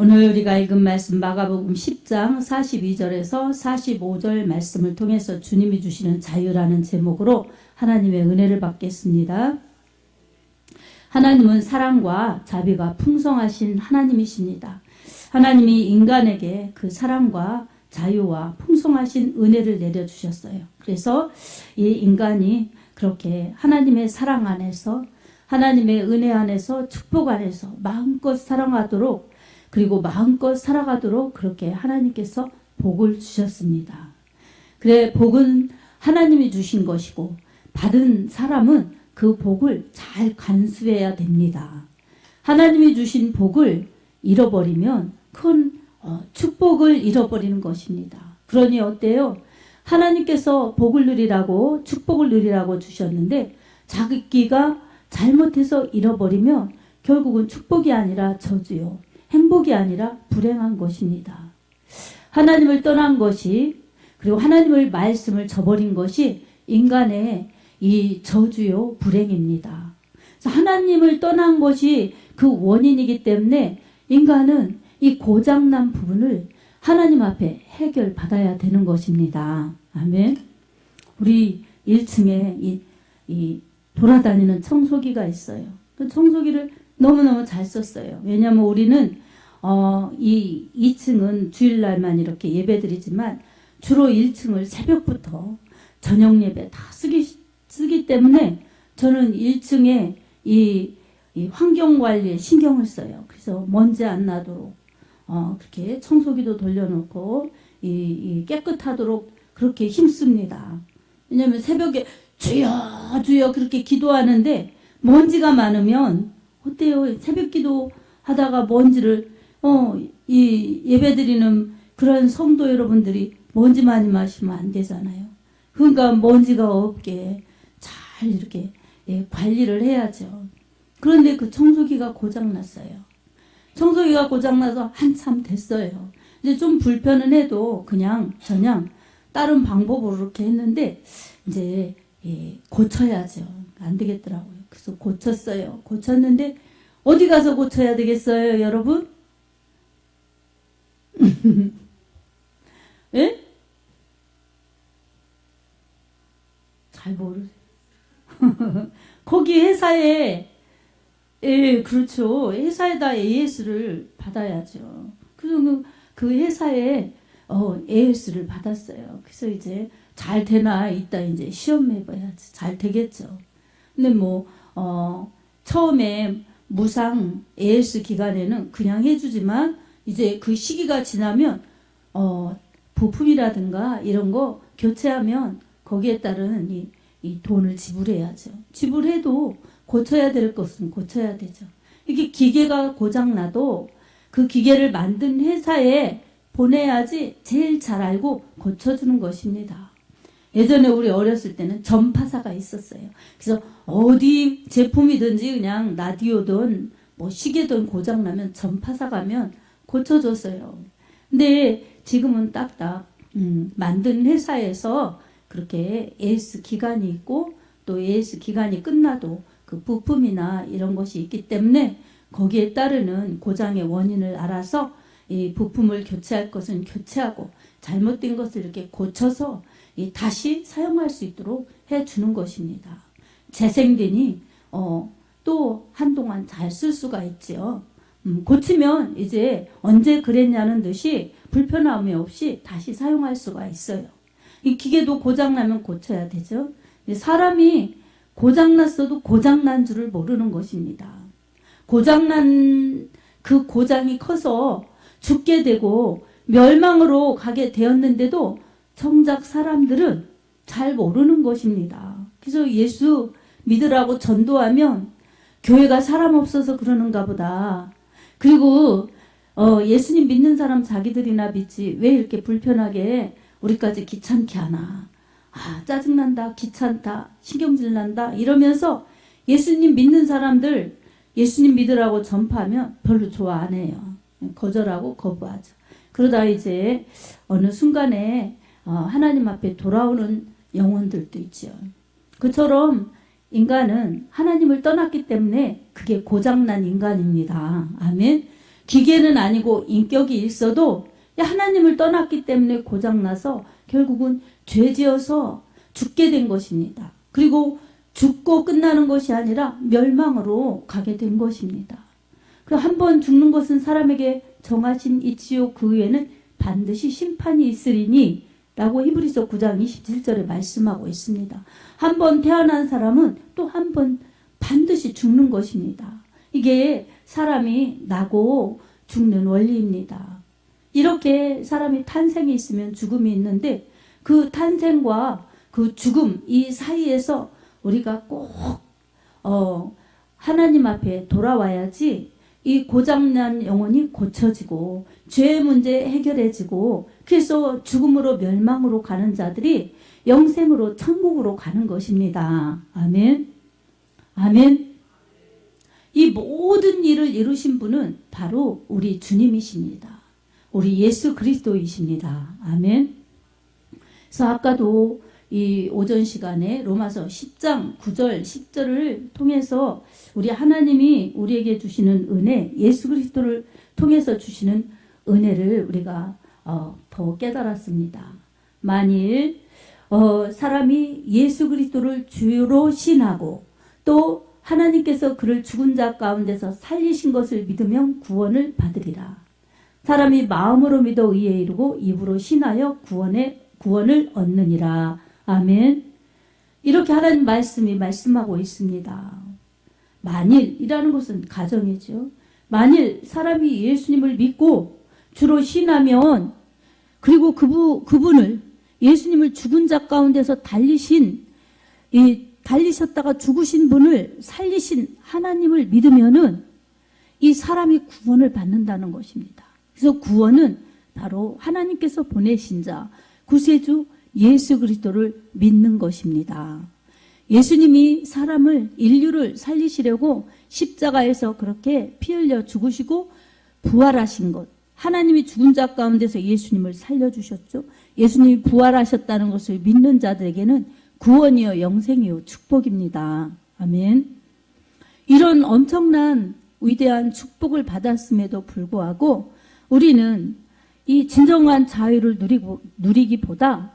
오늘 우리가 읽은 말씀 마가복음 10장 42절에서 45절 말씀을 통해서 주님이 주시는 자유라는 제목으로 하나님의 은혜를 받겠습니다. 하나님은 사랑과 자비가 풍성하신 하나님이십니다. 하나님이 인간에게 그 사랑과 자유와 풍성하신 은혜를 내려주셨어요. 그래서 이 인간이 그렇게 하나님의 사랑 안에서, 하나님의 은혜 안에서, 축복 안에서 마음껏 사랑하도록, 그리고 마음껏 살아가도록 그렇게 하나님께서 복을 주셨습니다. 그래, 복은 하나님이 주신 것이고 받은 사람은 그 복을 잘 간수해야 됩니다. 하나님이 주신 복을 잃어버리면 큰 축복을 잃어버리는 것입니다. 그러니 어때요? 하나님께서 복을 누리라고, 축복을 누리라고 주셨는데 자기가 잘못해서 잃어버리면 결국은 축복이 아니라 저주요, 행복이 아니라 불행한 것입니다. 하나님을 떠난 것이, 그리고 하나님의 말씀을 저버린 것이 인간의 이 저주요, 불행입니다. 하나님을 떠난 것이 그 원인이기 때문에 인간은 이 고장난 부분을 하나님 앞에 해결받아야 되는 것입니다. 아멘. 우리 1층에 이 돌아다니는 청소기가 있어요. 그 청소기를 너무너무 잘 썼어요. 왜냐하면 우리는 이 2층은 주일날만 이렇게 예배드리지만 주로 1층을 새벽부터 저녁 예배 다 쓰기 때문에 저는 1층에 이 환경관리에 신경을 써요. 그래서 먼지 안 나도록 그렇게 청소기도 돌려놓고 이 깨끗하도록 그렇게 힘씁니다. 왜냐하면 새벽에 주여 주여 그렇게 기도하는데 먼지가 많으면 어때요? 새벽 기도 하다가 먼지를 이 예배드리는 그런 성도 여러분들이 먼지 많이 마시면 안 되잖아요. 그러니까 먼지가 없게 잘 이렇게 관리를 해야죠. 그런데 그 청소기가 고장났어요. 청소기가 고장나서 한참 됐어요. 이제 좀 불편은 해도 그냥 다른 방법으로 이렇게 했는데 이제 고쳐야죠. 안 되겠더라고요. 그래서 고쳤어요. 고쳤는데 어디 가서 고쳐야 되겠어요, 여러분? 예? 잘 모르세요. 거기 회사에, 그렇죠. 회사에다 AS를 받아야죠. 그래서 그 회사에 AS를 받았어요. 그래서 이제 잘 되나 이따 이제 시험해봐야지. 잘 되겠죠. 근데 처음에 무상 AS 기간에는 그냥 해주지만 이제 그 시기가 지나면 부품이라든가 이런 거 교체하면 거기에 따른 이 돈을 지불해야죠. 지불해도 고쳐야 될 것은 고쳐야 되죠. 이게 기계가 고장나도 그 기계를 만든 회사에 보내야지 제일 잘 알고 고쳐주는 것입니다. 예전에 우리 어렸을 때는 전파사가 있었어요. 그래서 어디 제품이든지 그냥 라디오든 시계든 고장나면 전파사 가면 고쳐줬어요. 근데 지금은 딱딱 만든 회사에서 그렇게 AS 기간이 있고 또 AS 기간이 끝나도 그 부품이나 이런 것이 있기 때문에 거기에 따르는 고장의 원인을 알아서 이 부품을 교체할 것은 교체하고 잘못된 것을 이렇게 고쳐서 다시 사용할 수 있도록 해주는 것입니다. 재생되니 또 한동안 잘 쓸 수가 있지요. 고치면 이제 언제 그랬냐는 듯이 불편함이 없이 다시 사용할 수가 있어요. 이 기계도 고장나면 고쳐야 되죠. 사람이 고장났어도 고장난 줄을 모르는 것입니다. 고장난 그 고장이 커서 죽게 되고 멸망으로 가게 되었는데도 정작 사람들은 잘 모르는 것입니다. 그래서 예수 믿으라고 전도하면 교회가 사람 없어서 그러는가 보다. 그리고 예수님 믿는 사람 자기들이나 믿지 왜 이렇게 불편하게 우리까지 귀찮게 하나. 짜증난다, 귀찮다, 신경질 난다 이러면서 예수님 믿는 사람들 예수님 믿으라고 전파하면 별로 좋아 안 해요. 거절하고 거부하죠. 그러다 이제 어느 순간에 하나님 앞에 돌아오는 영혼들도 있죠. 그처럼 인간은 하나님을 떠났기 때문에 그게 고장난 인간입니다. 아멘. 기계는 아니고 인격이 있어도 하나님을 떠났기 때문에 고장나서 결국은 죄지어서 죽게 된 것입니다. 그리고 죽고 끝나는 것이 아니라 멸망으로 가게 된 것입니다. 그 한 번 죽는 것은 사람에게 정하신 이 지옥 그 후에는 반드시 심판이 있으리니 라고 히브리서 9장 27절에 말씀하고 있습니다. 한 번 태어난 사람은 또 한 번 반드시 죽는 것입니다. 이게 사람이 나고 죽는 원리입니다. 이렇게 사람이 탄생이 있으면 죽음이 있는데 그 탄생과 그 죽음 이 사이에서 우리가 꼭 하나님 앞에 돌아와야지 이 고장난 영혼이 고쳐지고 죄의 문제 해결해지고 그래서 죽음으로 멸망으로 가는 자들이 영생으로 천국으로 가는 것입니다. 아멘. 아멘. 이 모든 일을 이루신 분은 바로 우리 주님이십니다. 우리 예수 그리스도이십니다. 아멘. 그래서 아까도 이 오전 시간에 로마서 10장 9절 10절을 통해서 우리 하나님이 우리에게 주시는 은혜, 예수 그리스도를 통해서 주시는 은혜를 우리가 더 깨달았습니다. 만일 사람이 예수 그리스도를 주로 신하고 또 하나님께서 그를 죽은 자 가운데서 살리신 것을 믿으면 구원을 받으리라. 사람이 마음으로 믿어 의에 이르고 입으로 신하여 구원을 얻느니라. 아멘. 이렇게 하나님 말씀이 말씀하고 있습니다. 만일이라는 것은 가정이죠. 만일 사람이 예수님을 믿고 주로 신하면 그리고 그분을 예수님을 죽은 자 가운데서 달리셨다가 죽으신 분을 살리신 하나님을 믿으면은 이 사람이 구원을 받는다는 것입니다. 그래서 구원은 바로 하나님께서 보내신 자, 구세주 예수 그리스도를 믿는 것입니다. 예수님이 인류를 살리시려고 십자가에서 그렇게 피 흘려 죽으시고 부활하신 것, 하나님이 죽은 자 가운데서 예수님을 살려주셨죠. 예수님이 부활하셨다는 것을 믿는 자들에게는 구원이요 영생이요 축복입니다. 아멘. 이런 엄청난 위대한 축복을 받았음에도 불구하고 우리는 이 진정한 자유를 누리기보다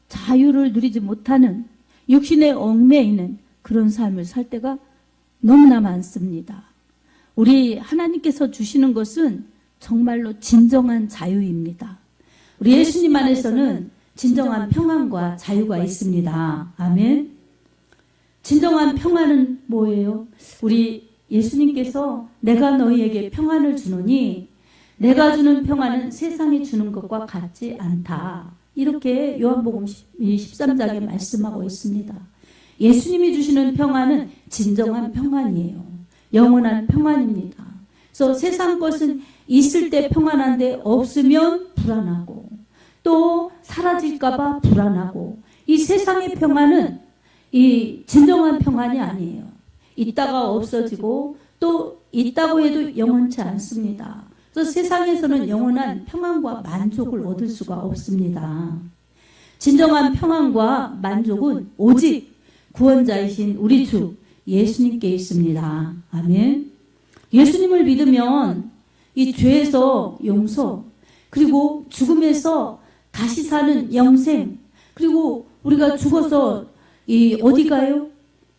자유를 누리지 못하는 육신에 얽매이는 그런 삶을 살 때가 너무나 많습니다. 우리 하나님께서 주시는 것은 정말로 진정한 자유입니다. 우리 예수님 안에서는 진정한 평안과 자유가 있습니다. 아멘. 진정한 평안은 뭐예요? 우리 예수님께서 내가 너희에게 평안을 주노니 내가 주는 평안은 세상이 주는 것과 같지 않다. 이렇게 요한복음 13장에 말씀하고 있습니다. 예수님이 주시는 평안은 진정한 평안이에요. 영원한 평안입니다. 그래서 세상 것은 있을 때 평안한데 없으면 불안하고 또 사라질까봐 불안하고 이 세상의 평안은 이 진정한 평안이 아니에요. 있다가 없어지고 또 있다고 해도 영원치 않습니다. 그래서 세상에서는 영원한 평안과 만족을 얻을 수가 없습니다. 진정한 평안과 만족은 오직 구원자이신 우리 주 예수님께 있습니다. 아멘. 예수님을 믿으면 이 죄에서 용서, 그리고 죽음에서 다시 사는 영생, 그리고 우리가 죽어서 어디 가요?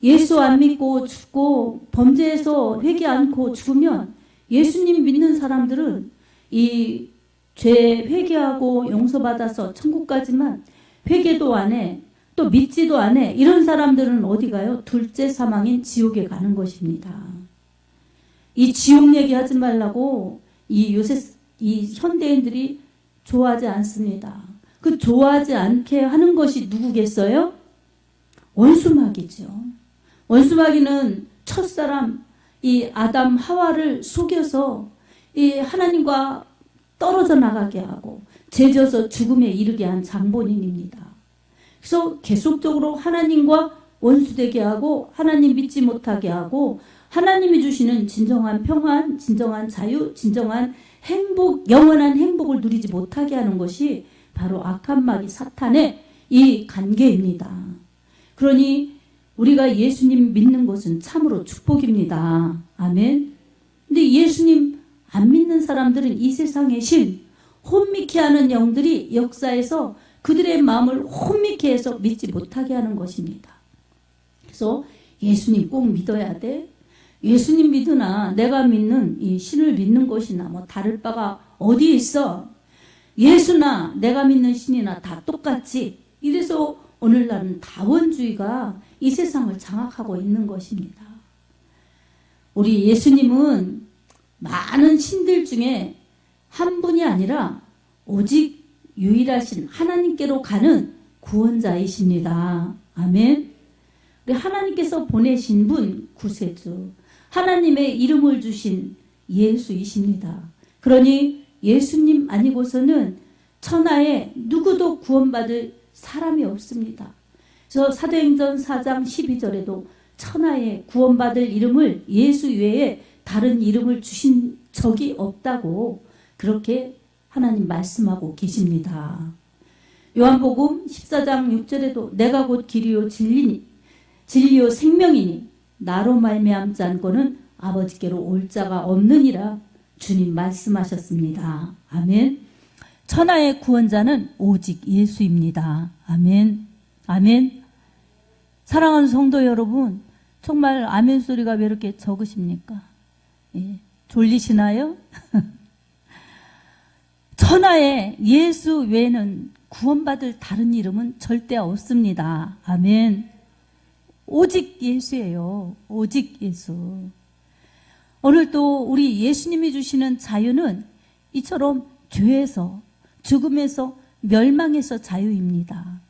예수 안 믿고 죽고 범죄에서 회개 않고 죽으면 예수님 믿는 사람들은 이 죄 회개하고 용서받아서 천국 가지만 회개도 안 해, 또 믿지도 안 해. 이런 사람들은 어디 가요? 둘째 사망인 지옥에 가는 것입니다. 이 지옥 얘기하지 말라고 요새 현대인들이 좋아하지 않습니다. 그 좋아하지 않게 하는 것이 누구겠어요? 원수마귀죠. 원수마귀는 첫사람 이 아담 하와를 속여서 이 하나님과 떨어져 나가게 하고 죄져서 죽음에 이르게 한 장본인입니다. 그래서 계속적으로 하나님과 원수되게 하고 하나님 믿지 못하게 하고 하나님이 주시는 진정한 평안, 진정한 자유, 진정한 행복, 영원한 행복을 누리지 못하게 하는 것이 바로 악한 마귀 사탄의 이 관계입니다. 그러니 우리가 예수님 믿는 것은 참으로 축복입니다. 아멘. 근데 예수님 안 믿는 사람들은 이 세상의 신, 혼미케 하는 영들이 역사에서 그들의 마음을 혼미케 해서 믿지 못하게 하는 것입니다. 그래서 예수님 꼭 믿어야 돼. 예수님 믿으나 내가 믿는 이 신을 믿는 것이나 뭐 다를 바가 어디 있어. 예수나 내가 믿는 신이나 다 똑같지. 이래서 오늘날은 다원주의가 이 세상을 장악하고 있는 것입니다. 우리 예수님은 많은 신들 중에 한 분이 아니라 오직 유일하신 하나님께로 가는 구원자이십니다. 아멘. 우리 하나님께서 보내신 분 구세주, 하나님의 이름을 주신 예수이십니다. 그러니 예수님 아니고서는 천하에 누구도 구원받을 사람이 없습니다. 그래서 사도행전 4장 12절에도 천하에 구원받을 이름을 예수 외에 다른 이름을 주신 적이 없다고 그렇게 하나님 말씀하고 계십니다. 요한복음 14장 6절에도 내가 곧 길이요 진리요 생명이니 나로 말미암지 않고는 아버지께로 올 자가 없느니라 주님 말씀하셨습니다. 아멘. 천하의 구원자는 오직 예수입니다. 아멘. 아멘. 사랑하는 성도 여러분, 정말 아멘 소리가 왜 이렇게 적으십니까? 예, 졸리시나요? 천하에 예수 외에는 구원받을 다른 이름은 절대 없습니다. 아멘. 오직 예수예요. 오직 예수. 오늘 또 우리 예수님이 주시는 자유는 이처럼 죄에서, 죽음에서, 멸망에서 자유입니다.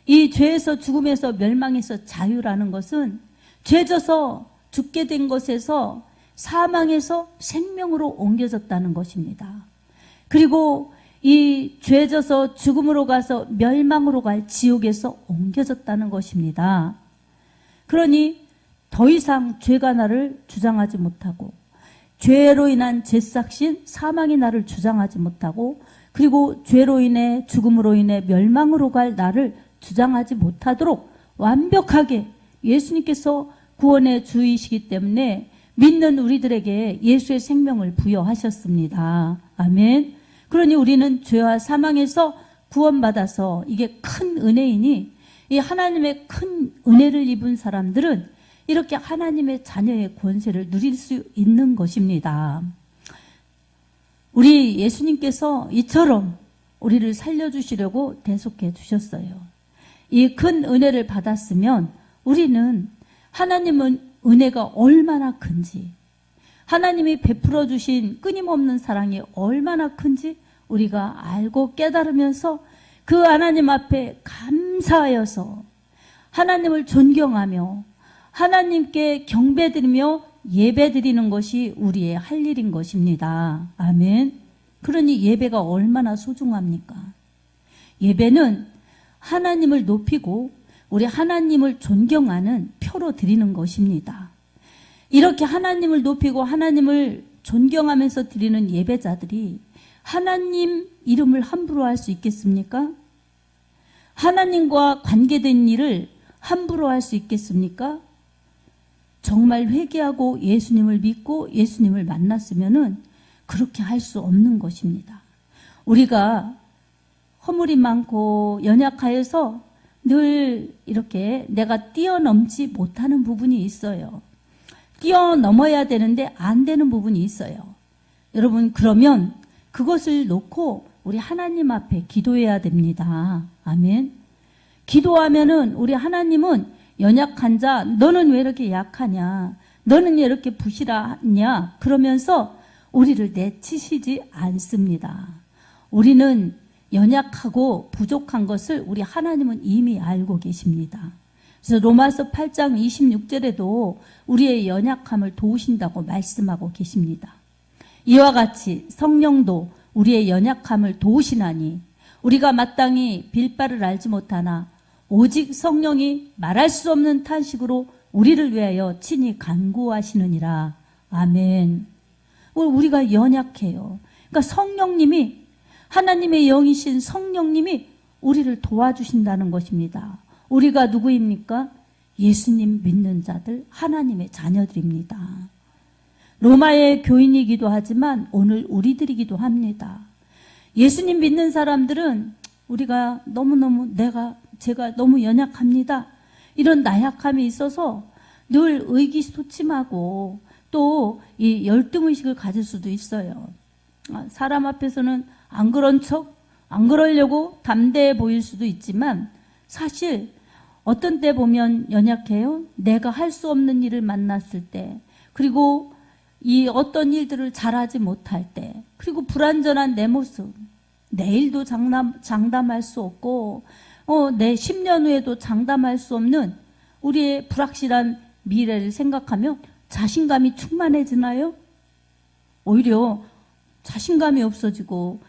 이 죄에서, 죽음에서, 멸망에서 자유라는 것은 죄져서 죽게 된 것에서 사망에서 생명으로 옮겨졌다는 것입니다. 그리고 이 죄져서 죽음으로 가서 멸망으로 갈 지옥에서 옮겨졌다는 것입니다. 그러니 더 이상 죄가 나를 주장하지 못하고, 죄로 인한 죄삭신 사망이 나를 주장하지 못하고, 그리고 죄로 인해 죽음으로 인해 멸망으로 갈 나를 주장하지 못하도록 완벽하게 예수님께서 구원의 주이시기 때문에 믿는 우리들에게 예수의 생명을 부여하셨습니다. 아멘. 그러니 우리는 죄와 사망에서 구원받아서 이게 큰 은혜이니, 이 하나님의 큰 은혜를 입은 사람들은 이렇게 하나님의 자녀의 권세를 누릴 수 있는 것입니다. 우리 예수님께서 이처럼 우리를 살려주시려고 대속해 주셨어요. 이 큰 은혜를 받았으면 우리는 하나님은 은혜가 얼마나 큰지, 하나님이 베풀어 주신 끊임없는 사랑이 얼마나 큰지 우리가 알고 깨달으면서 그 하나님 앞에 감사하여서 하나님을 존경하며 하나님께 경배드리며 예배드리는 것이 우리의 할 일인 것입니다. 아멘. 그러니 예배가 얼마나 소중합니까? 예배는 하나님을 높이고 우리 하나님을 존경하는 표로 드리는 것입니다. 이렇게 하나님을 높이고 하나님을 존경하면서 드리는 예배자들이 하나님 이름을 함부로 할 수 있겠습니까? 하나님과 관계된 일을 함부로 할 수 있겠습니까? 정말 회개하고 예수님을 믿고 예수님을 만났으면은 그렇게 할 수 없는 것입니다. 우리가 허물이 많고 연약하여서 늘 이렇게 내가 뛰어넘지 못하는 부분이 있어요. 뛰어넘어야 되는데 안 되는 부분이 있어요. 여러분, 그러면 그것을 놓고 우리 하나님 앞에 기도해야 됩니다. 아멘. 기도하면은 우리 하나님은 연약한 자, 너는 왜 이렇게 약하냐? 너는 왜 이렇게 부실하냐? 그러면서 우리를 내치시지 않습니다. 우리는 연약하고 부족한 것을 우리 하나님은 이미 알고 계십니다. 그래서 로마서 8장 26절에도 우리의 연약함을 도우신다고 말씀하고 계십니다. 이와 같이 성령도 우리의 연약함을 도우시나니 우리가 마땅히 빌 바를 알지 못하나 오직 성령이 말할 수 없는 탄식으로 우리를 위하여 친히 간구하시느니라. 아멘. 우리가 연약해요. 그러니까 성령님이, 하나님의 영이신 성령님이 우리를 도와주신다는 것입니다. 우리가 누구입니까? 예수님 믿는 자들, 하나님의 자녀들입니다. 로마의 교인이기도 하지만 오늘 우리들이기도 합니다. 예수님 믿는 사람들은 우리가 제가 너무 연약합니다. 이런 나약함이 있어서 늘 의기소침하고 또 이 열등의식을 가질 수도 있어요. 사람 앞에서는 안 그런 척, 안 그러려고 담대해 보일 수도 있지만 사실 어떤 때 보면 연약해요. 내가 할 수 없는 일을 만났을 때, 그리고 이 어떤 일들을 잘하지 못할 때, 그리고 불완전한 내 모습, 내일도 장담할 수 없고 내 10년 후에도 장담할 수 없는 우리의 불확실한 미래를 생각하며 자신감이 충만해지나요? 오히려 자신감이 없어지고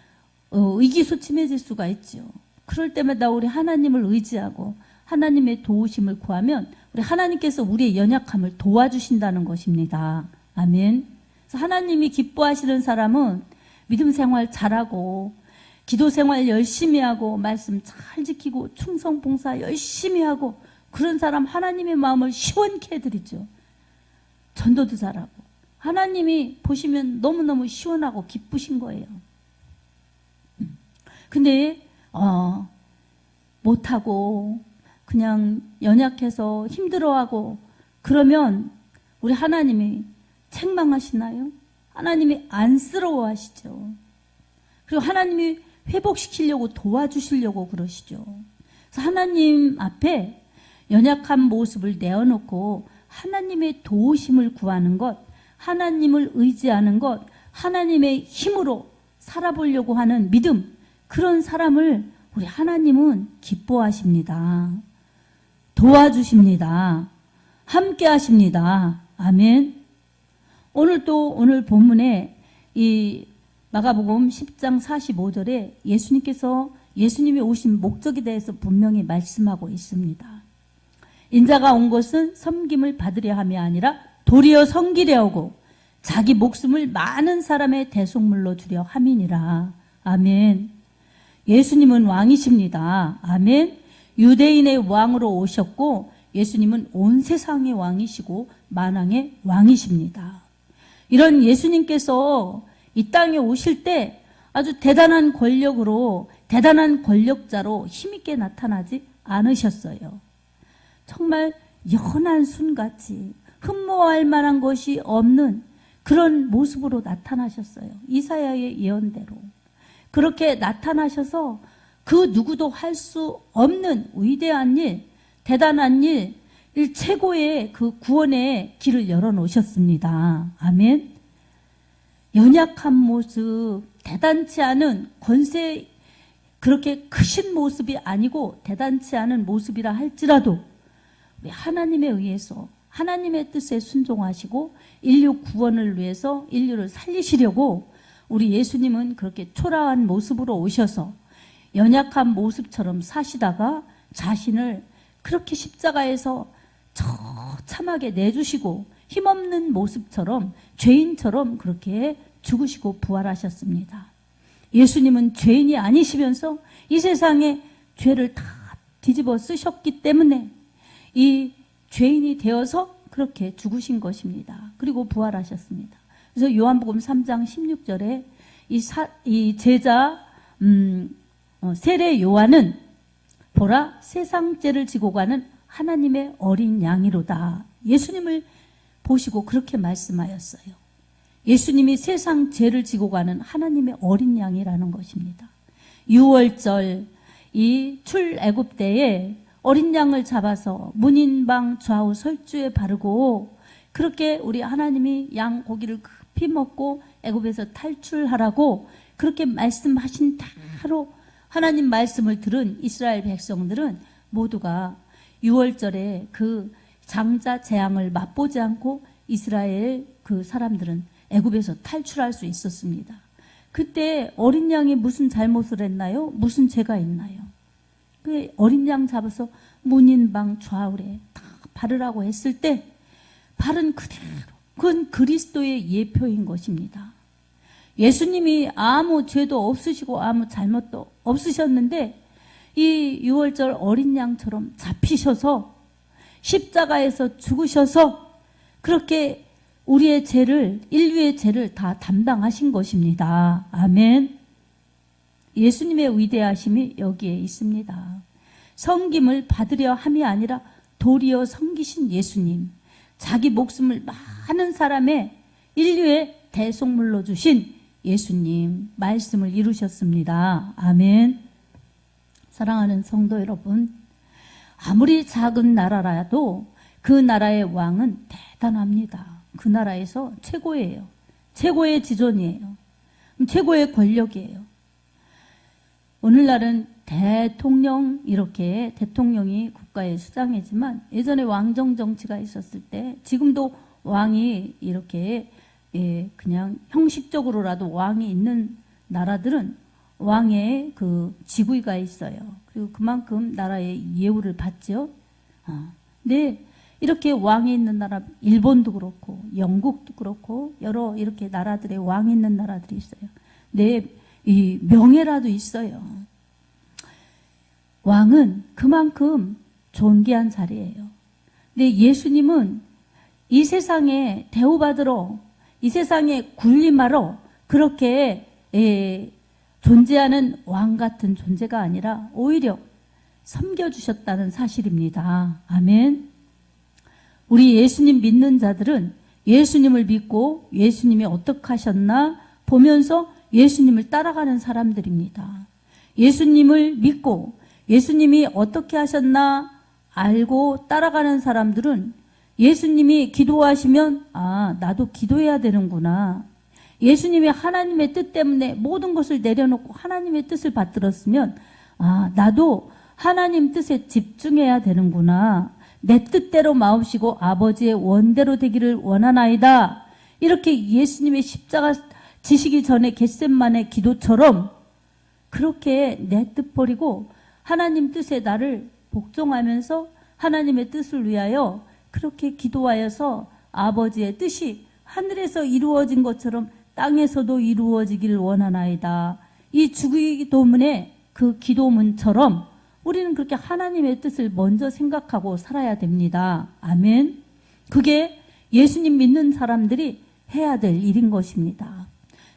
의기소침해질 수가 있죠. 그럴 때마다 우리 하나님을 의지하고 하나님의 도우심을 구하면 우리 하나님께서 우리의 연약함을 도와주신다는 것입니다. 아멘. 그래서 하나님이 기뻐하시는 사람은 믿음 생활 잘하고 기도 생활 열심히 하고 말씀 잘 지키고 충성 봉사 열심히 하고 그런 사람 하나님의 마음을 시원케 해드리죠. 전도도 잘하고 하나님이 보시면 너무너무 시원하고 기쁘신 거예요. 근데 못하고 그냥 연약해서 힘들어하고 그러면 우리 하나님이 책망하시나요? 하나님이 안쓰러워하시죠. 그리고 하나님이 회복시키려고 도와주시려고 그러시죠. 그래서 하나님 앞에 연약한 모습을 내어놓고 하나님의 도우심을 구하는 것, 하나님을 의지하는 것, 하나님의 힘으로 살아보려고 하는 믿음, 그런 사람을 우리 하나님은 기뻐하십니다. 도와주십니다. 함께 하십니다. 아멘. 오늘 본문에 이 마가복음 10장 45절에 예수님이 오신 목적에 대해서 분명히 말씀하고 있습니다. 인자가 온 것은 섬김을 받으려 함이 아니라 도리어 섬기려 하고 자기 목숨을 많은 사람의 대속물로 주려 함이니라. 아멘. 예수님은 왕이십니다. 아멘. 유대인의 왕으로 오셨고 예수님은 온 세상의 왕이시고 만왕의 왕이십니다. 이런 예수님께서 이 땅에 오실 때 아주 대단한 권력으로, 대단한 권력자로 힘있게 나타나지 않으셨어요. 정말 연한 순같이 흠모할 만한 것이 없는 그런 모습으로 나타나셨어요. 이사야의 예언대로. 그렇게 나타나셔서 그 누구도 할 수 없는 위대한 일, 대단한 일, 최고의 그 구원의 길을 열어놓으셨습니다. 아멘. 연약한 모습, 대단치 않은 권세, 그렇게 크신 모습이 아니고 대단치 않은 모습이라 할지라도 우리 하나님에 의해서 하나님의 뜻에 순종하시고 인류 구원을 위해서 인류를 살리시려고 우리 예수님은 그렇게 초라한 모습으로 오셔서 연약한 모습처럼 사시다가 자신을 그렇게 십자가에서 처참하게 내주시고 힘없는 모습처럼 죄인처럼 그렇게 죽으시고 부활하셨습니다. 예수님은 죄인이 아니시면서 이 세상에 죄를 다 뒤집어 쓰셨기 때문에 이 죄인이 되어서 그렇게 죽으신 것입니다. 그리고 부활하셨습니다. 그래서 요한복음 3장 16절에 이 제자 세례 요한은 보라 세상 죄를 지고 가는 하나님의 어린 양이로다. 예수님을 보시고 그렇게 말씀하였어요. 예수님이 세상 죄를 지고 가는 하나님의 어린 양이라는 것입니다. 6월절 이 출애굽 때에 어린 양을 잡아서 문인방 좌우 설주에 바르고 그렇게 우리 하나님이 양 고기를 급히 먹고 애굽에서 탈출하라고 그렇게 말씀하신 대로 하나님 말씀을 들은 이스라엘 백성들은 모두가 6월절에 그 장자 재앙을 맛보지 않고 이스라엘 그 사람들은 애굽에서 탈출할 수 있었습니다. 그때 어린 양이 무슨 잘못을 했나요? 무슨 죄가 있나요? 그 어린 양 잡아서 문인방 좌우에 다 바르라고 했을 때 바른 그대로 그건 그리스도의 예표인 것입니다. 예수님이 아무 죄도 없으시고 아무 잘못도 없으셨는데 이 6월절 어린 양처럼 잡히셔서 십자가에서 죽으셔서 그렇게 우리의 죄를, 인류의 죄를 다 담당하신 것입니다. 아멘. 예수님의 위대하심이 여기에 있습니다. 섬김을 받으려 함이 아니라 도리어 섬기신 예수님, 자기 목숨을 많은 사람의 인류의 대속물로 주신 예수님 말씀을 이루셨습니다. 아멘. 사랑하는 성도 여러분, 아무리 작은 나라라도 그 나라의 왕은 대단합니다. 그 나라에서 최고예요. 최고의 지존이에요. 최고의 권력이에요. 오늘날은 대통령, 이렇게 대통령이 국가의 수장이지만 예전에 왕정 정치가 있었을 때, 지금도 왕이 이렇게 그냥 형식적으로라도 왕이 있는 나라들은 왕의 그 지구가 있어요. 그리고 그만큼 나라의 예우를 받죠. 근데 이렇게 왕이 있는 나라, 일본도 그렇고 영국도 그렇고 여러 이렇게 나라들의 왕이 있는 나라들이 있어요. 네, 이 명예라도 있어요. 왕은 그만큼 존귀한 자리예요. 근데 예수님은 이 세상에 대우받으러, 이 세상에 군림하러 그렇게 존재하는 왕 같은 존재가 아니라 오히려 섬겨주셨다는 사실입니다. 아멘. 우리 예수님 믿는 자들은 예수님을 믿고 예수님이 어떻게 하셨나 보면서 예수님을 따라가는 사람들입니다. 예수님을 믿고 예수님이 어떻게 하셨나 알고 따라가는 사람들은 예수님이 기도하시면 나도 기도해야 되는구나. 예수님이 하나님의 뜻 때문에 모든 것을 내려놓고 하나님의 뜻을 받들었으면 나도 하나님 뜻에 집중해야 되는구나. 내 뜻대로 마옵시고 아버지의 원대로 되기를 원하나이다. 이렇게 예수님의 십자가 지시기 전에 겟셋만의 기도처럼 그렇게 내 뜻 버리고 하나님 뜻에 나를 복종하면서 하나님의 뜻을 위하여 그렇게 기도하여서 아버지의 뜻이 하늘에서 이루어진 것처럼 땅에서도 이루어지기를 원하나이다. 이 주기도문의 그 기도문처럼 우리는 그렇게 하나님의 뜻을 먼저 생각하고 살아야 됩니다. 아멘. 그게 예수님 믿는 사람들이 해야 될 일인 것입니다.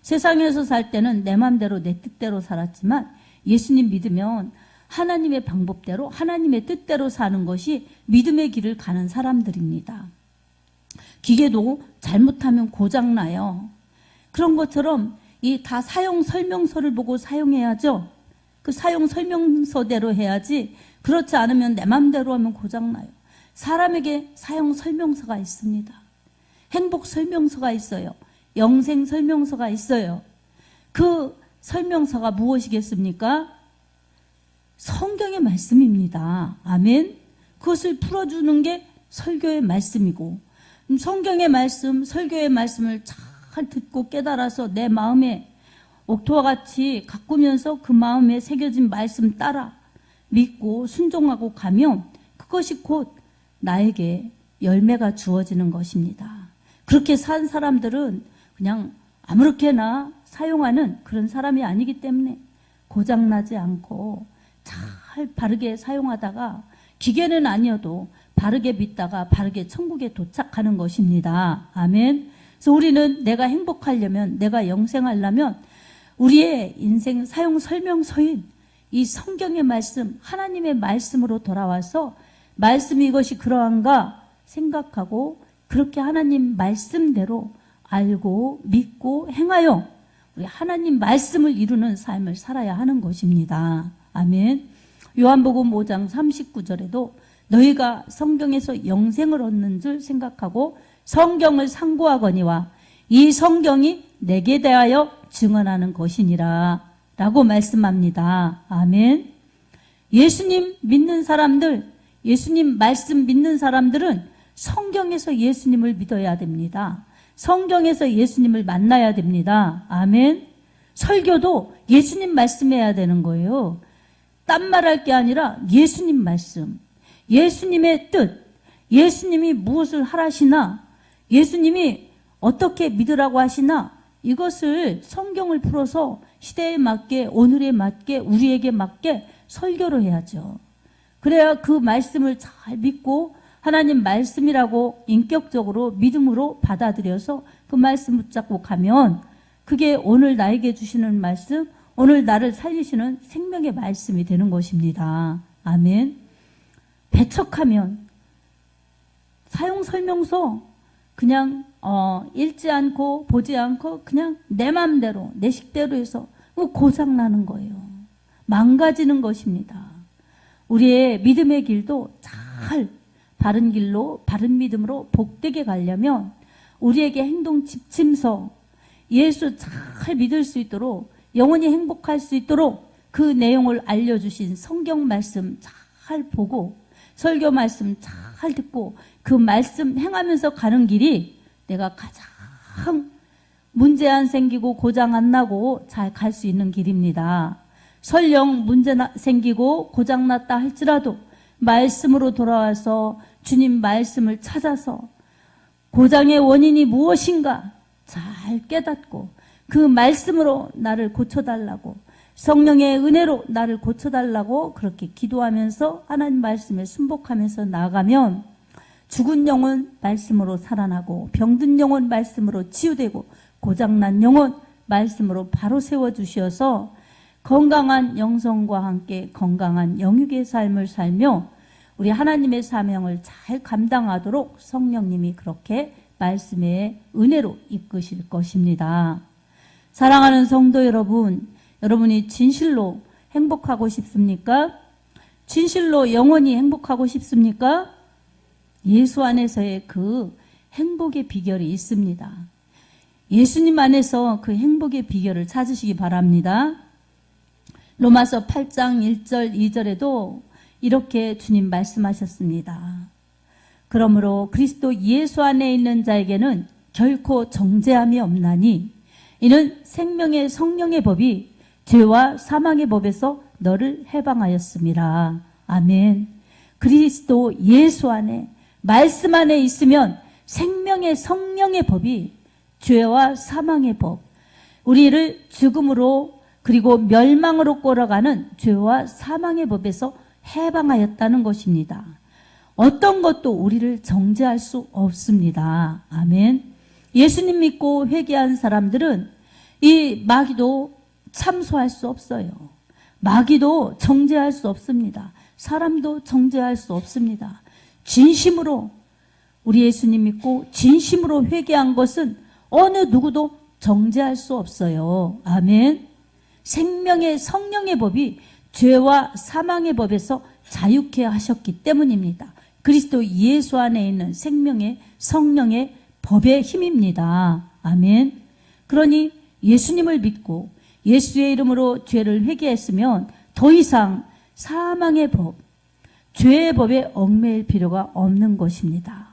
세상에서 살 때는 내 맘대로 내 뜻대로 살았지만 예수님 믿으면 하나님의 방법대로 하나님의 뜻대로 사는 것이 믿음의 길을 가는 사람들입니다. 기계도 잘못하면 고장나요. 그런 것처럼 이 다 사용 설명서를 보고 사용해야죠. 그 사용 설명서대로 해야지 그렇지 않으면 내 맘대로 하면 고장나요. 사람에게 사용 설명서가 있습니다. 행복 설명서가 있어요. 영생 설명서가 있어요. 그 설명서가 무엇이겠습니까? 성경의 말씀입니다. 아멘. 그것을 풀어주는 게 설교의 말씀이고 성경의 말씀, 설교의 말씀을 잘 듣고 깨달아서 내 마음에 옥토와 같이 가꾸면서 그 마음에 새겨진 말씀 따라 믿고 순종하고 가면 그것이 곧 나에게 열매가 주어지는 것입니다. 그렇게 산 사람들은 그냥 아무렇게나 사용하는 그런 사람이 아니기 때문에 고장나지 않고 잘 바르게 사용하다가 기계는 아니어도 바르게 믿다가 바르게 천국에 도착하는 것입니다. 아멘. 그래서 우리는 내가 행복하려면, 내가 영생하려면 우리의 인생 사용 설명서인 이 성경의 말씀, 하나님의 말씀으로 돌아와서 말씀이 이것이 그러한가 생각하고 그렇게 하나님 말씀대로 알고 믿고 행하여 우리 하나님 말씀을 이루는 삶을 살아야 하는 것입니다. 아멘. 요한복음 5장 39절에도 너희가 성경에서 영생을 얻는 줄 생각하고 성경을 상고하거니와 이 성경이 내게 대하여 증언하는 것이니라 라고 말씀합니다. 아멘. 예수님 믿는 사람들, 예수님 말씀 믿는 사람들은 성경에서 예수님을 믿어야 됩니다. 성경에서 예수님을 만나야 됩니다. 아멘. 설교도 예수님 말씀해야 되는 거예요. 딴 말할 게 아니라 예수님 말씀, 예수님의 뜻, 예수님이 무엇을 하라시나, 예수님이 어떻게 믿으라고 하시나, 이것을 성경을 풀어서 시대에 맞게, 오늘에 맞게, 우리에게 맞게 설교를 해야죠. 그래야 그 말씀을 잘 믿고 하나님 말씀이라고 인격적으로 믿음으로 받아들여서 그 말씀 붙잡고 가면 그게 오늘 나에게 주시는 말씀, 오늘 나를 살리시는 생명의 말씀이 되는 것입니다. 아멘. 배척하면 사용 설명서 그냥 읽지 않고 보지 않고 그냥 내 마음대로 내 식대로 해서 고장 나는 거예요. 망가지는 것입니다. 우리의 믿음의 길도 잘 바른 길로 바른 믿음으로 복되게 가려면 우리에게 행동 지침서, 예수 잘 믿을 수 있도록 영원히 행복할 수 있도록 그 내용을 알려주신 성경 말씀 잘 보고 설교 말씀 잘 듣고 그 말씀 행하면서 가는 길이 내가 가장 문제 안 생기고 고장 안 나고 잘 갈 수 있는 길입니다. 설령 문제 생기고 고장 났다 할지라도 말씀으로 돌아와서 주님 말씀을 찾아서 고장의 원인이 무엇인가 잘 깨닫고 그 말씀으로 나를 고쳐달라고, 성령의 은혜로 나를 고쳐달라고 그렇게 기도하면서 하나님 말씀에 순복하면서 나아가면 죽은 영혼 말씀으로 살아나고 병든 영혼 말씀으로 치유되고 고장난 영혼 말씀으로 바로 세워주셔서 건강한 영성과 함께 건강한 영육의 삶을 살며 우리 하나님의 사명을 잘 감당하도록 성령님이 그렇게 말씀의 은혜로 이끄실 것입니다. 사랑하는 성도 여러분, 여러분이 진실로 행복하고 싶습니까? 진실로 영원히 행복하고 싶습니까? 예수 안에서의 그 행복의 비결이 있습니다. 예수님 안에서 그 행복의 비결을 찾으시기 바랍니다. 로마서 8장 1절 2절에도 이렇게 주님 말씀하셨습니다. 그러므로 그리스도 예수 안에 있는 자에게는 결코 정죄함이 없나니 이는 생명의 성령의 법이 죄와 사망의 법에서 너를 해방하였음이라. 아멘. 그리스도 예수 안에 말씀 안에 있으면 생명의 성령의 법이 죄와 사망의 법, 우리를 죽음으로 그리고 멸망으로 끌어가는 죄와 사망의 법에서 해방하였다는 것입니다. 어떤 것도 우리를 정죄할 수 없습니다. 아멘. 예수님 믿고 회개한 사람들은 이 마귀도 참소할 수 없어요. 마귀도 정죄할 수 없습니다. 사람도 정죄할 수 없습니다. 진심으로 우리 예수님 믿고 진심으로 회개한 것은 어느 누구도 정죄할 수 없어요. 아멘. 생명의 성령의 법이 죄와 사망의 법에서 자유케 하셨기 때문입니다. 그리스도 예수 안에 있는 생명의 성령의 법의 힘입니다. 아멘. 그러니 예수님을 믿고 예수의 이름으로 죄를 회개했으면 더 이상 사망의 법, 죄의 법에 얽매일 필요가 없는 것입니다.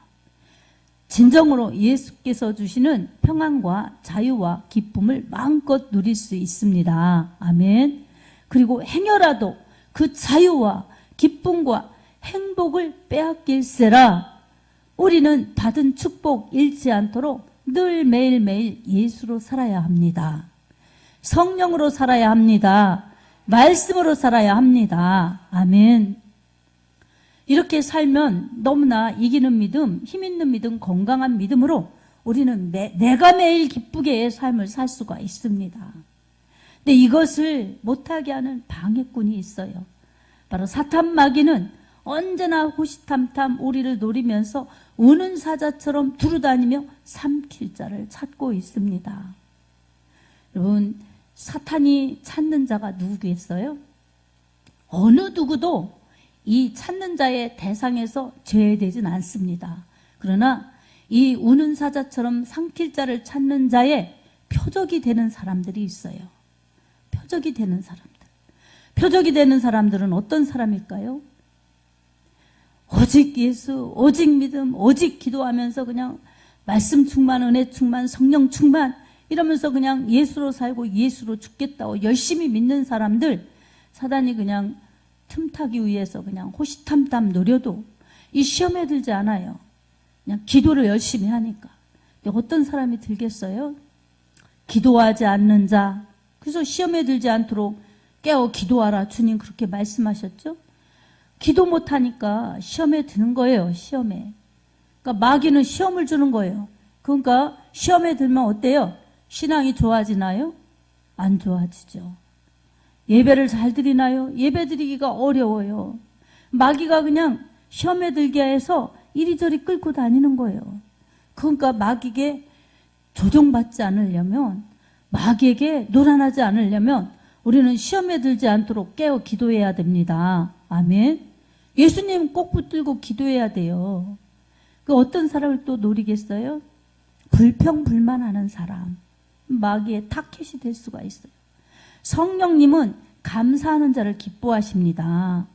진정으로 예수께서 주시는 평안과 자유와 기쁨을 마음껏 누릴 수 있습니다. 아멘. 그리고 행여라도 그 자유와 기쁨과 행복을 빼앗길세라 우리는 받은 축복 잃지 않도록 늘 매일매일 예수로 살아야 합니다. 성령으로 살아야 합니다. 말씀으로 살아야 합니다. 아멘. 이렇게 살면 너무나 이기는 믿음, 힘있는 믿음, 건강한 믿음으로 우리는 내가 매일 기쁘게 삶을 살 수가 있습니다. 근데 이것을 못하게 하는 방해꾼이 있어요. 바로 사탄 마귀는 언제나 호시탐탐 우리를 노리면서 우는 사자처럼 두루다니며 삼킬 자를 찾고 있습니다. 여러분, 사탄이 찾는 자가 누구겠어요? 어느 누구도 이 찾는 자의 대상에서 제외되진 않습니다. 그러나 이 우는 사자처럼 삼킬 자를 찾는 자의 표적이 되는 사람들이 있어요. 표적이 되는 사람들. 표적이 되는 사람들은 어떤 사람일까요? 오직 예수, 오직 믿음, 오직 기도하면서 그냥 말씀 충만, 은혜 충만, 성령 충만 이러면서 그냥 예수로 살고 예수로 죽겠다고 열심히 믿는 사람들, 사단이 그냥 틈타기 위해서 그냥 호시탐탐 노려도 이 시험에 들지 않아요. 그냥 기도를 열심히 하니까. 근데 어떤 사람이 들겠어요? 기도하지 않는 자. 그래서 시험에 들지 않도록 깨어 기도하라. 주님 그렇게 말씀하셨죠? 기도 못하니까 시험에 드는 거예요. 시험에. 그러니까 마귀는 시험을 주는 거예요. 그러니까 시험에 들면 어때요? 신앙이 좋아지나요? 안 좋아지죠. 예배를 잘 드리나요? 예배 드리기가 어려워요. 마귀가 그냥 시험에 들게 해서 이리저리 끌고 다니는 거예요. 그러니까 마귀에게 조종받지 않으려면, 마귀에게 노란하지 않으려면 우리는 시험에 들지 않도록 깨어 기도해야 됩니다. 아멘. 예수님 꼭 붙들고 기도해야 돼요. 그 어떤 사람을 또 노리겠어요? 불평불만하는 사람. 마귀의 타켓이 될 수가 있어요. 성령님은 감사하는 자를 기뻐하십니다.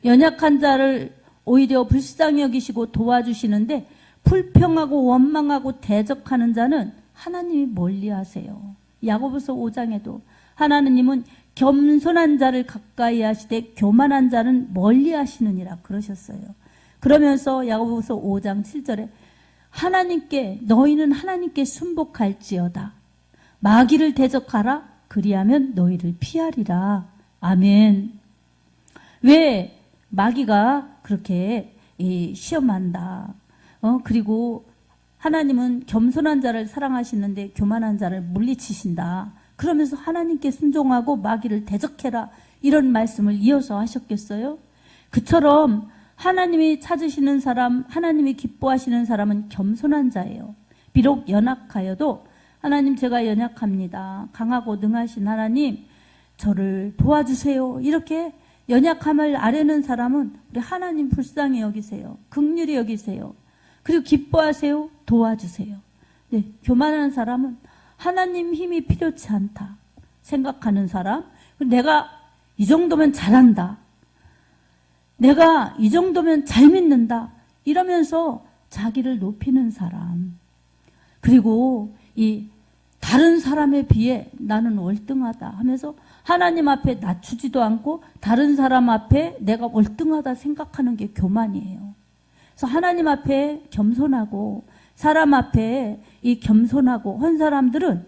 연약한 자를 오히려 불쌍히 여기시고 도와주시는데, 불평하고 원망하고 대적하는 자는 하나님이 멀리하세요. 야고보서 5장에도 하나님은 겸손한 자를 가까이 하시되 교만한 자는 멀리 하시느니라 그러셨어요. 그러면서 야고보서 5장 7절에 하나님께, 너희는 하나님께 순복할지어다. 마귀를 대적하라. 그리하면 너희를 피하리라. 아멘. 왜 마귀가 그렇게 시험한다. 그리고 하나님은 겸손한 자를 사랑하시는데 교만한 자를 물리치신다. 그러면서 하나님께 순종하고 마귀를 대적해라. 이런 말씀을 이어서 하셨겠어요? 그처럼 하나님이 찾으시는 사람, 하나님이 기뻐하시는 사람은 겸손한 자예요. 비록 연약하여도 하나님, 제가 연약합니다. 강하고 능하신 하나님, 저를 도와주세요. 이렇게 연약함을 아뢰는 사람은 우리 하나님 불쌍히 여기세요. 긍휼히 여기세요. 그리고 기뻐하세요. 도와주세요. 네, 교만한 사람은 하나님 힘이 필요치 않다 생각하는 사람, 내가 이 정도면 잘한다, 내가 이 정도면 잘 믿는다 이러면서 자기를 높이는 사람, 그리고 이 다른 사람에 비해 나는 월등하다 하면서 하나님 앞에 낮추지도 않고 다른 사람 앞에 내가 월등하다 생각하는 게 교만이에요. 그래서 하나님 앞에 겸손하고 사람 앞에 이 겸손하고 한 사람들은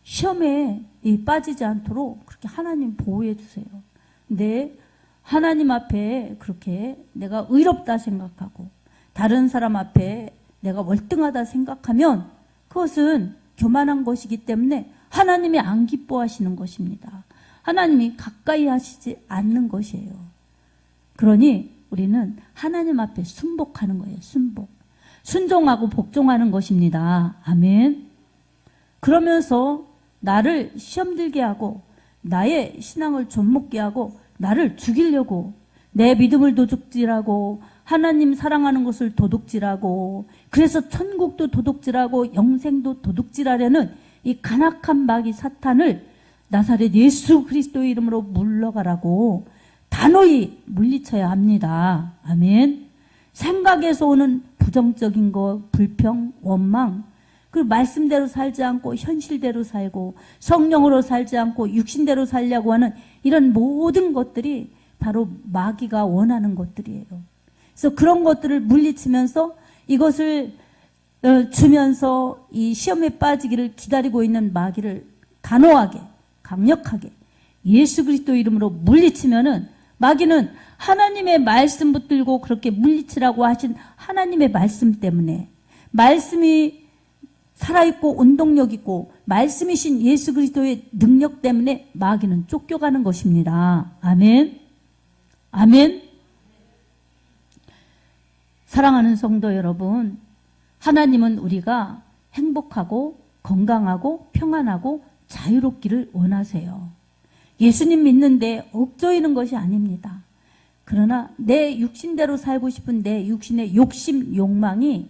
시험에 빠지지 않도록 그렇게 하나님 보호해 주세요. 근데 하나님 앞에 그렇게 내가 의롭다 생각하고 다른 사람 앞에 내가 월등하다 생각하면 그것은 교만한 것이기 때문에 하나님이 안 기뻐하시는 것입니다. 하나님이 가까이 하시지 않는 것이에요. 그러니 우리는 하나님 앞에 순복하는 거예요. 순복. 순종하고 복종하는 것입니다. 아멘. 그러면서 나를 시험 들게 하고 나의 신앙을 좀먹게 하고 나를 죽이려고 내 믿음을 도둑질하고 하나님 사랑하는 것을 도둑질하고 그래서 천국도 도둑질하고 영생도 도둑질하려는 이 간악한 마귀 사탄을 나사렛 예수 그리스도의 이름으로 물러가라고 단호히 물리쳐야 합니다. 아멘. 생각에서 오는 부정적인 것, 불평, 원망, 그리고 말씀대로 살지 않고 현실대로 살고 성령으로 살지 않고 육신대로 살려고 하는 이런 모든 것들이 바로 마귀가 원하는 것들이에요. 그래서 그런 것들을 물리치면서 이것을 주면서 이 시험에 빠지기를 기다리고 있는 마귀를 단호하게, 강력하게 예수 그리스도 이름으로 물리치면은 마귀는 하나님의 말씀 붙들고 그렇게 물리치라고 하신 하나님의 말씀 때문에, 말씀이 살아있고 운동력 있고 말씀이신 예수 그리스도의 능력 때문에 마귀는 쫓겨가는 것입니다. 아멘. 아멘. 사랑하는 성도 여러분, 하나님은 우리가 행복하고 건강하고 평안하고 자유롭기를 원하세요. 예수님 믿는데 억조이는 것이 아닙니다. 그러나 내 육신대로 살고 싶은 내 육신의 욕심, 욕망이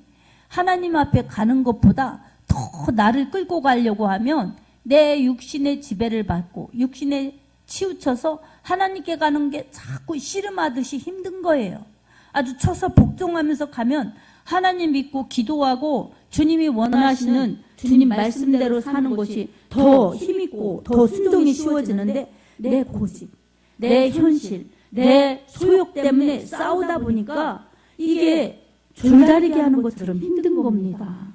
하나님 앞에 가는 것보다 더 나를 끌고 가려고 하면 내 육신의 지배를 받고 육신에 치우쳐서 하나님께 가는 게 자꾸 씨름하듯이 힘든 거예요. 아주 쳐서 복종하면서 가면 하나님 믿고 기도하고 주님이 원하시는 주님 말씀대로 사는 것이 더 힘있고 더 순종이 쉬워지는데 내 고집, 내 현실, 내 소욕 때문에 싸우다 보니까 이게 줄다리기 하는 것처럼 힘든 겁니다.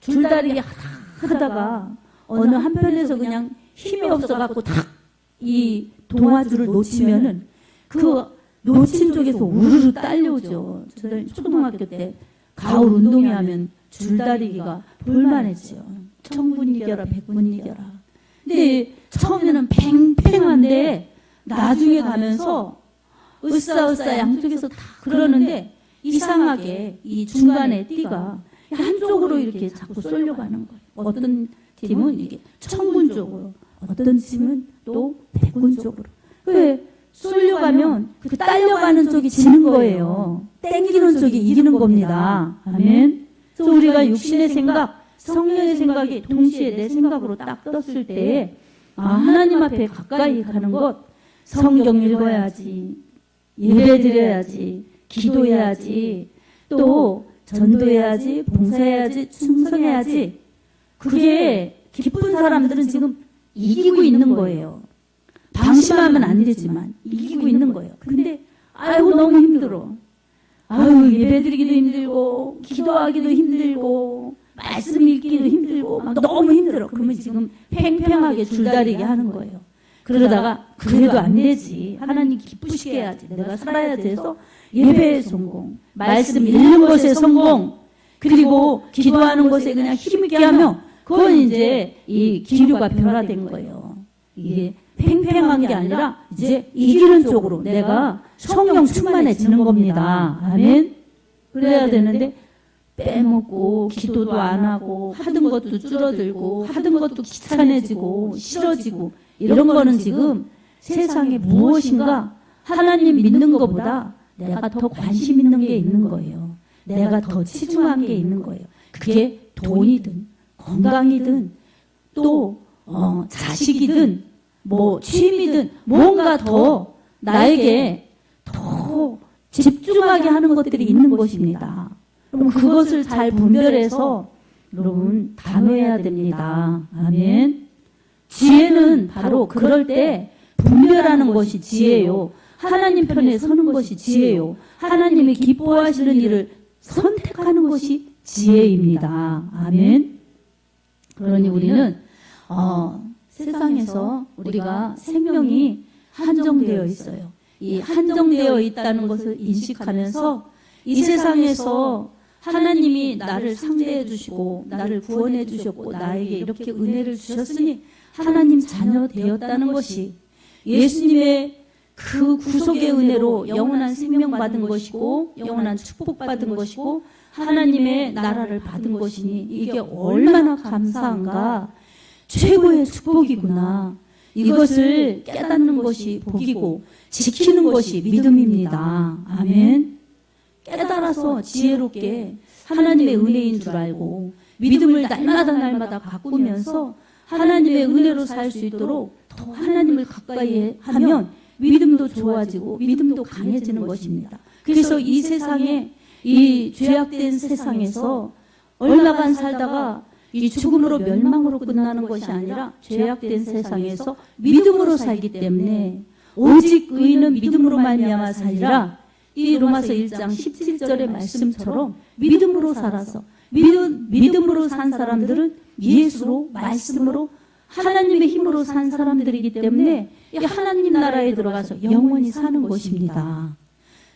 줄다리기 하다가 어느 한편에서 그냥 힘이 없어갖고 탁 이 동아줄을 놓치면은 그 놓친 쪽에서 우르르 딸려오죠. 저는 초등학교 때 가을 운동회 하면 줄다리기가 볼만했죠. 천분 이겨라 백분 이겨라. 근데 처음에는 팽팽한데 나중에 가면서 으쌰으쌰 양쪽에서 다 그러는데 이상하게 이 중간에 띠가 한쪽으로 이렇게 자꾸 쏠려가는 거예요. 어떤 팀은 이게 천군 쪽으로, 어떤 팀은 또 백군 쪽으로. 왜 쏠려가면 그 딸려가는 쪽이 지는 거예요. 땡기는 쪽이 이기는 겁니다. 아멘. 그래서 우리가 육신의 생각, 성령의 생각이 동시에 내 생각으로 딱 떴을 때, 하나님 앞에 가까이 가는 것, 성경 읽어야지, 예배 드려야지, 기도해야지, 또 전도해야지, 봉사해야지, 충성해야지. 그게 기쁜 사람들은 지금 이기고 있는 거예요. 방심하면 안 되지만 이기고 있는 거예요. 근데 아이고 너무 힘들어. 아유 예배드리기도 힘들고 기도하기도 힘들고 말씀 읽기도 힘들고 막 너무 힘들어. 그러면 지금 팽팽하게 줄다리기 하는 거예요. 그러다가 그래도 안 되지. 하나님 기쁘시게 해야지. 내가 살아야지 해서 예배의 성공, 말씀 읽는 것의 성공, 그리고 기도하는 것에 그냥 힘있게 하면 그건 이제 이 기류가 변화된 거예요. 이게 팽팽한 게 아니라 이제 이기는 쪽으로 내가 성령 충만해지는 겁니다. 아멘. 그래야 되는데 빼먹고 기도도 안 하고 하던 것도 줄어들고 하던 것도 귀찮아지고 싫어지고 이런 거는 지금 세상에 무엇인가 하나님 믿는 것보다 내가 더 관심 있는 게 있는 거예요. 내가 더 치중한 게 있는 거예요. 그게 돈이든 건강이든 또 자식이든 뭐 취미든 뭔가 더 나에게 더 집중하게 하는 것들이 있는 것입니다. 그럼 그것을 잘 분별해서 여러분 단호해야 됩니다. 아멘. 지혜는 바로 그럴 때 분별하는 것이 지혜요. 하나님 편에 서는 것이 지혜요. 하나님이 기뻐하시는 일을 선택하는 것이 지혜입니다. 아멘. 그러니 우리는 세상에서 우리가 생명이 한정되어 있어요. 이 한정되어 있다는 것을 인식하면서 이 세상에서 하나님이 나를 상대해 주시고 나를 구원해 주셨고 나에게 이렇게 은혜를 주셨으니 하나님 자녀 되었다는 것이 예수님의 그 구속의 은혜로 영원한 생명 받은 것이고 영원한 축복 받은 것이고 하나님의 나라를 받은 것이니 이게 얼마나 감사한가. 최고의 축복이구나. 이것을 깨닫는 것이 복이고 지키는 것이 믿음입니다. 아멘. 깨달아서 지혜롭게 하나님의 은혜인 줄 알고 믿음을 날마다 가꾸면서 하나님의 은혜로 살 수 있도록 더 하나님을 가까이 하면 믿음도 좋아지고 믿음도 강해지는 것입니다. 그래서 이 세상에 이 죄악된 세상에서 얼마간 살다가 이 죽음으로 멸망으로 끝나는 것이 아니라 죄악된 세상에서 믿음으로 살기 때문에 오직 의인은 믿음으로 말미암아 살리라. 이 로마서 1장 17절의 말씀처럼 믿음으로 살아서 믿음으로 산 사람들은 예수로 말씀으로 하나님의 힘으로 산 사람들이기 때문에 하나님 나라에 들어가서 영원히 사는 것입니다.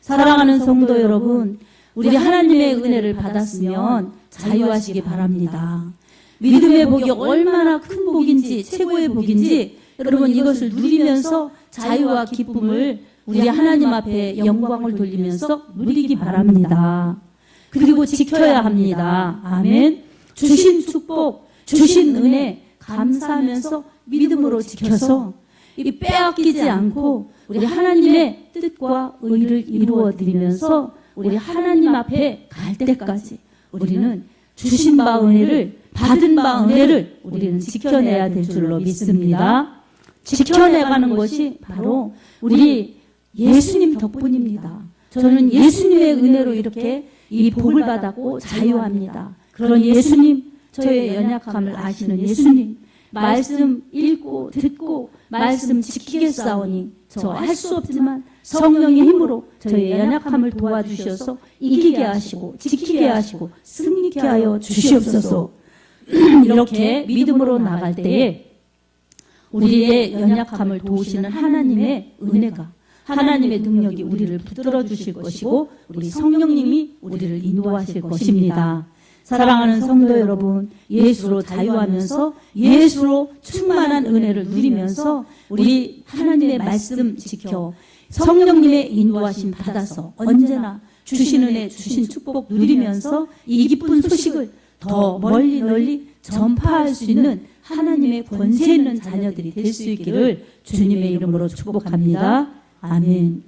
사랑하는 성도 여러분, 우리 하나님의 은혜를 받았으면 자유하시기 바랍니다. 믿음의 복이 얼마나 큰 복인지 최고의 복인지 여러분 이것을 누리면서 자유와 기쁨을 우리 하나님 앞에 영광을 돌리면서 누리기 바랍니다. 그리고 지켜야 합니다. 아멘. 주신 축복, 주신 은혜 감사하면서 믿음으로 지켜서 이 빼앗기지 않고 우리 하나님의 뜻과 의를 이루어 드리면서 우리 하나님 앞에 갈 때까지 우리는 주신 바 은혜를 받은 바 은혜를 우리는 지켜내야 될 줄로 믿습니다. 지켜내가는 것이 바로 우리 예수님 덕분입니다. 저는 예수님의 은혜로 이렇게 이 복을 받았고 자유합니다. 그런 예수님, 저의 연약함을 아시는 예수님, 말씀 읽고 듣고 말씀 지키겠사오니 저 할 수 없지만 성령의 힘으로 저의 연약함을 도와주셔서 이기게 하시고 지키게 하시고 승리케 하여 주시옵소서. 이렇게 믿음으로 나갈 때에 우리의 연약함을 도우시는 하나님의 은혜가 하나님의 능력이 우리를 붙들어 주실 것이고 우리 성령님이 우리를 인도하실 것입니다. 사랑하는 성도 여러분, 예수로 자유하면서 예수로 충만한 은혜를 누리면서 우리 하나님의 말씀 지켜 성령님의 인도하심 받아서 언제나 주신 은혜, 주신 축복 누리면서 이 기쁜 소식을 더 멀리 널리 전파할 수 있는 하나님의 권세 있는 자녀들이 될 수 있기를 주님의 이름으로 축복합니다. 아멘.